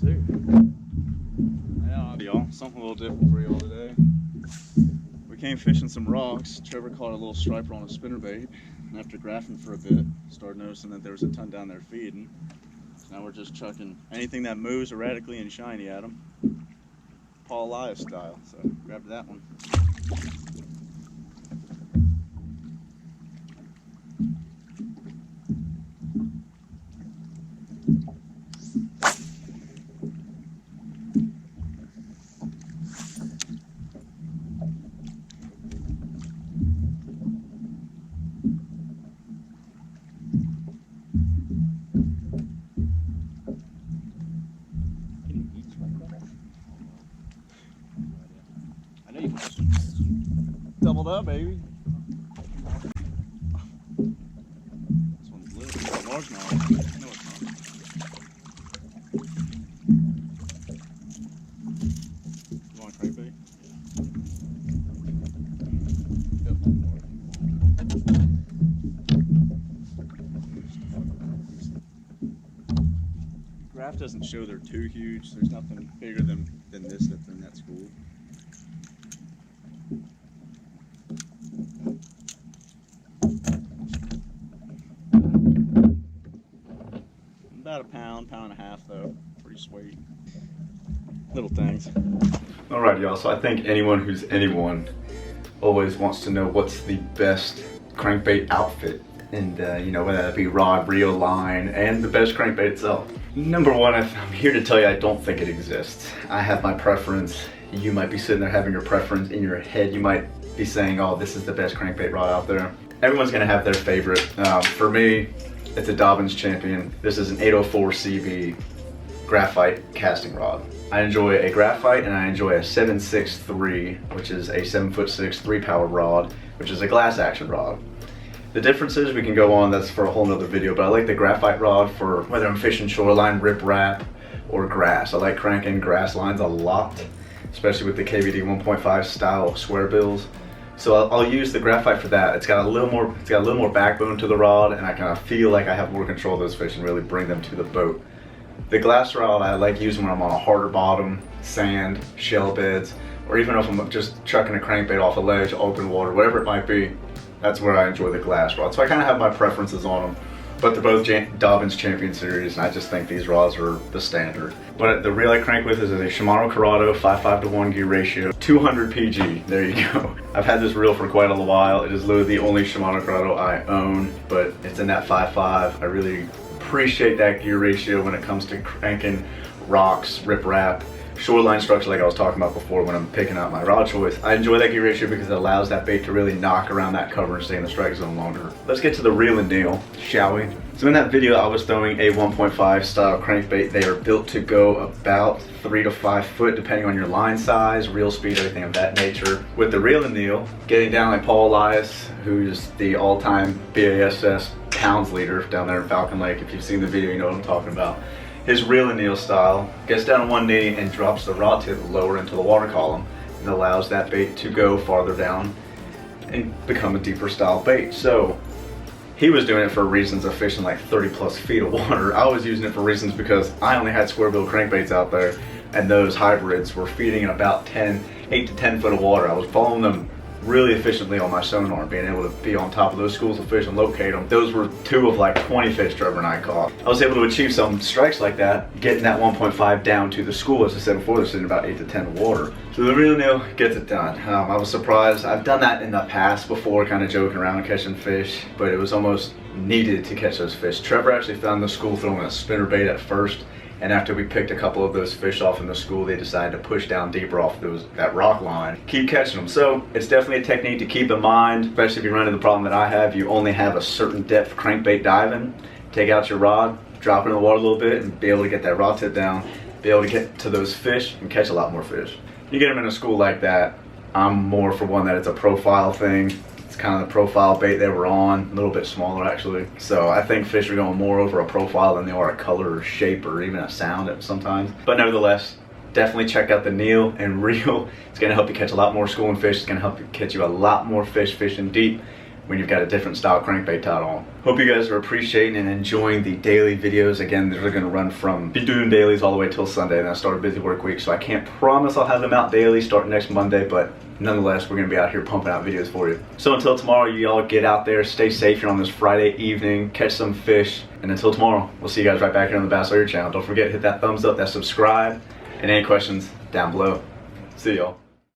too. Yeah, y'all, something a little different for y'all today. We came fishing some rocks. Trevor caught a little striper on a spinnerbait, and after graphing for a bit, started noticing that there was a ton down there feeding. So now we're just chucking anything that moves erratically and shiny at them, Paul Elias style. So grabbed that one. Doubled up, baby. This one's lit. It's a largemouth. No, it's not. You want a crankbait? Yep. Graph doesn't show they're too huge. There's nothing bigger than this that's in that school. About a pound and a half though. Pretty sweet. Little things. Alright y'all, so I think anyone who's anyone always wants to know what's the best crankbait outfit. And you know, whether that be rod, reel, line, and the best crankbait itself. Number one, I'm here to tell you I don't think it exists. I have my preference. You might be sitting there having your preference in your head. You might be saying, oh, this is the best crankbait rod out there. Everyone's gonna have their favorite. For me, it's a Dobyns Champion. This is an 804 CB graphite casting rod. I enjoy a graphite and I enjoy a 7.63, which is a 7'6" 3-power rod, which is a glass action rod. The differences we can go on, that's for a whole nother video, but I like the graphite rod for whether I'm fishing shoreline, riprap, or grass. I like cranking grass lines a lot, especially with the KVD 1.5 style square bills. So I'll use the graphite for that. It's got a little more backbone to the rod, and I kind of feel like I have more control of those fish and really bring them to the boat. The glass rod I like using when I'm on a harder bottom, sand, shell beds, or even if I'm just chucking a crankbait off a ledge, open water, whatever it might be. That's where I enjoy the glass rod. So I kind of have my preferences on them, but they're both Dobyns Champion series, and I just think these rods are the standard. But the reel I crank with is a Shimano Corrado 5:5:1 gear ratio, 200 PG. There you go. I've had this reel for quite a while. It is literally the only Shimano Corrado I own, but it's in that 5.5. I really appreciate that gear ratio when it comes to cranking rocks, riprap, shoreline structure like I was talking about before when I'm picking out my rod choice. I enjoy that gear ratio because it allows that bait to really knock around that cover and stay in the strike zone longer. Let's get to the reel and deal, shall we? So in that video I was throwing a 1.5 style crankbait. They are built to go about 3 to 5 foot depending on your line size, reel speed, everything of that nature. With the reel and deal, getting down like Paul Elias, who's the all-time BASS pounds leader down there in Falcon Lake. If you've seen the video, you know what I'm talking about. His reel and kneel style gets down on one knee and drops the rod tip lower into the water column and allows that bait to go farther down and become a deeper style bait. So he was doing it for reasons of fishing like 30 plus feet of water. I was using it for reasons because I only had square bill crankbaits out there, and those hybrids were feeding in about 8 to 10 foot of water. I was following them really efficiently on my sonar, being able to be on top of those schools of fish and locate them. Those were 2 of like 20 fish Trevor and I caught. I was able to achieve some strikes like that, getting that 1.5 down to the school. As I said before, they're sitting about 8 to 10 of water. So the reel and deal gets it done. I was surprised. I've done that in the past before, kind of joking around and catching fish, but it was almost needed to catch those fish. Trevor actually found the school throwing a spinnerbait at first, and after we picked a couple of those fish off in the school, they decided to push down deeper off that rock line, keep catching them. So it's definitely a technique to keep in mind, especially if you run into the problem that I have. You only have a certain depth crankbait diving. Take out your rod, drop it in the water a little bit, and be able to get that rod tip down, be able to get to those fish and catch a lot more fish. You get them in a school like that, I'm more for one that it's a profile thing. It's kind of the profile bait they were on, a little bit smaller actually. So I think fish are going more over a profile than they are a color or shape or even a sound sometimes. But nevertheless, definitely check out the kneel and reel. It's going to help you catch a lot more schooling fish. It's going to help you catch you a lot more fish fishing deep. when you've got a different style crankbait tied on. Hope you guys are appreciating and enjoying the daily videos. Again, they're going to run from, be doing dailies all the way till Sunday, and I start a busy work week, so I can't promise I'll have them out daily starting next Monday, but nonetheless, we're going to be out here pumping out videos for you. So until tomorrow, you all get out there, stay safe here on this Friday evening, catch some fish, and until tomorrow, we'll see you guys right back here on the Bass Lawyer channel. Don't forget to hit that thumbs up, that subscribe, and any questions down below. See y'all.